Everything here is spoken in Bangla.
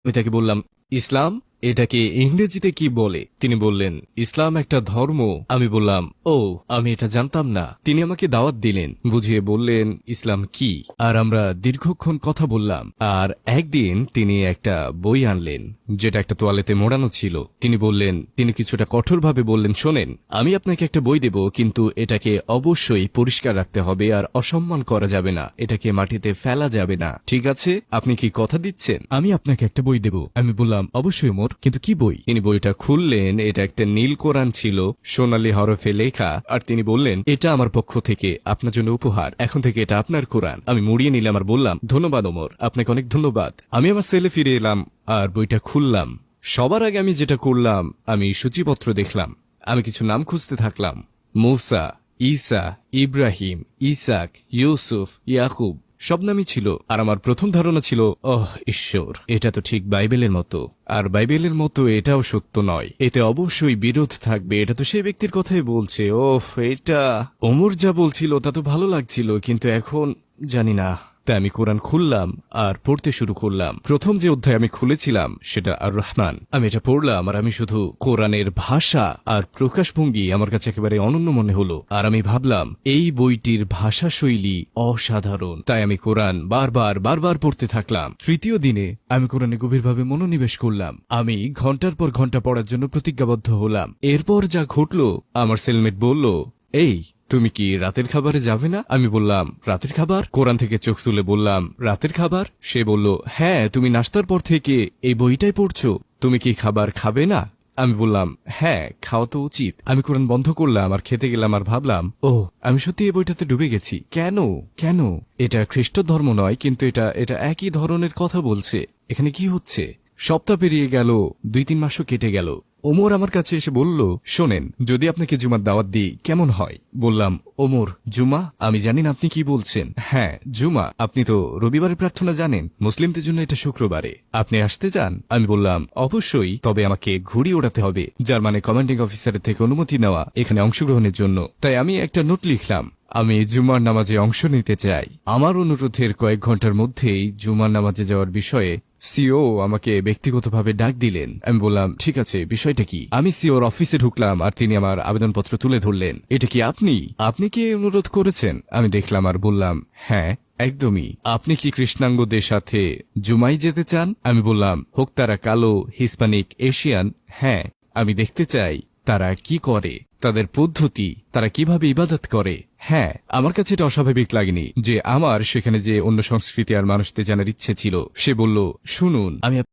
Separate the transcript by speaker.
Speaker 1: আমি তাকে বললাম, ইসলাম এটাকে ইংরেজিতে কি বলে? তিনি বললেন, ইসলাম একটা ধর্ম। আমি বললাম, ও, আমি এটা জানতাম না। তিনি আমাকে দাওয়াত দিলেন, বুঝিয়ে বললেন ইসলাম কি, আর আমরা দীর্ঘক্ষণ কথা বললাম। আর একদিন তিনি একটা বই আনলেন, যেটা একটা তোয়ালেতে মোড়ানো ছিল। তিনি বললেন, তিনি কিছুটা কঠোরভাবে বললেন, শোনেন, আমি আপনাকে একটা বই দেব, কিন্তু এটাকে অবশ্যই পরিষ্কার রাখতে হবে আর অসম্মান করা যাবে না, এটাকে মাটিতে ফেলা যাবে না, ঠিক আছে? আপনি কি কথা দিচ্ছেন? আমি আপনাকে একটা বই দেব। আমি বললাম, অবশ্যই ওমর, কিন্তু কি বই? তিনি বইটা খুললেন, এটা একটা নীল কোরআন ছিল, সোনালী হরফে লেখা, আর তিনি বললেন, এটা আমার পক্ষ থেকে আপনার জন্য উপহার, এখন থেকে এটা আপনার কোরআন। আমি মুড়িয়ে নিলাম আর বললাম, ধন্যবাদ ওমর, আপনাকে অনেক ধন্যবাদ। আমি আমার সেলে ফিরে এলাম আর বইটা খুললাম। সবার আগে আমি যেটা করলাম, আমি সূচিপত্র দেখলাম। আমি কিছু নাম খুঁজতে থাকলাম। মূসা, ঈসা, ইব্রাহিম, ইসাক, ইউসুফ, ইয়াকুব, সব নামই ছিল। আর আমার প্রথম ধারণা ছিল, ওহ ঈশ্বর, এটা তো ঠিক বাইবেলের মতো। আর বাইবেলের মতো এটাও সত্য নয়, এতে অবশ্যই বিরোধ থাকবে, এটা তো সেই ব্যক্তির কথাই বলছে। ওহ, এটা ওমর যা বলছিল তা তো ভালো লাগছিল, কিন্তু এখন জানি না। তাই আমি কোরআন খুললাম আর পড়তে শুরু করলাম। প্রথম যে অধ্যায় আমি খুলেছিলাম সেটা আর রহমান। আমি এটা পড়লাম আর আমি শুধু কোরআনের ভাষা আর প্রকাশভঙ্গি আমার কাছে একেবারে অনন্য মনে হলো। আর আমি ভাবলাম, এই বইটির ভাষা শৈলী অসাধারণ। তাই আমি কোরআন বারবার পড়তে থাকলাম। তৃতীয় দিনে আমি কোরআনে গভীরভাবে মনোনিবেশ করলাম। আমি ঘন্টার পর ঘন্টা পড়ার জন্য প্রতিজ্ঞাবদ্ধ হলাম। এরপর যা ঘটল, আমার সেলমেট বলল, এই তুমি কি রাতের খাবারে যাবে না? আমি বললাম, রাতের খাবার? কোরআন থেকে চোখ তুলে বললাম, রাতের খাবার? সে বলল, হ্যাঁ, তুমি নাস্তার পর থেকে এই বইটাই পড়ছো, তুমি কি খাবার খাবে না? আমি বললাম, হ্যাঁ, খাওয়া তো উচিত। আমি কোরআন বন্ধ করলাম আর খেতে গেলাম আর ভাবলাম, ও, আমি সত্যি এই বইটাতে ডুবে গেছি। কেন? এটা খ্রিস্ট ধর্ম নয়, কিন্তু এটা একই ধরনের কথা বলছে। এখানে কি হচ্ছে? সপ্তাহ পেরিয়ে গেল, 2-3 মাসও কেটে গেল। ওমর আমার কাছে এসে বলল, শোনেন, যদি আপনাকে জুমার দাওয়াত দিই কেমন হয়? বললাম, ওমর, জুমা? আমি জানি না আপনি কি বলছেন। হ্যাঁ, জুমা। আপনি তো রবিবারের প্রার্থনা জানেন, মুসলিমদের জন্য এটা শুক্রবারে। আপনি আসতে চান? আমি বললাম, অবশ্যই, তবে আমাকে ঘুড়ি ওড়াতে হবে, যার মানে কমান্ডিং অফিসারের থেকে অনুমতি নেওয়া এখানে অংশগ্রহণের জন্য। তাই আমি একটা নোট লিখলাম, আমি জুমার নামাজে অংশ নিতে চাই। আমার অনুরোধের কয়েক ঘন্টার মধ্যেই জুমার নামাজে যাওয়ার বিষয়ে সিও আমাকে ব্যক্তিগতভাবে ডাক দিলেন। আমি বললাম, ঠিক আছে, বিষয়টা কি? আমি সিওর অফিসে ঢুকলাম আর তিনি আমার আবেদনপত্র তুলে ধরলেন। এটা কি আপনি কি অনুরোধ করেছেন? আমি দেখলাম আর বললাম, হ্যাঁ, একদমই। আপনি কি কৃষ্ণাঙ্গদের সাথে জুমাই যেতে চান? আমি বললাম, হোক তারা কালো, হিস্পানিক, এশিয়ান। হ্যাঁ, আমি দেখতে চাই তারা কি করে, তাদের পদ্ধতি, তারা কিভাবে ইবাদত করে। হ্যাঁ, আমার কাছে এটা অস্বাভাবিক লাগেনি যে আমার সেখানে যে অন্য সংস্কৃতি আর মানুষদের জানার ইচ্ছে ছিল। সে বলল, শুনুন, আমি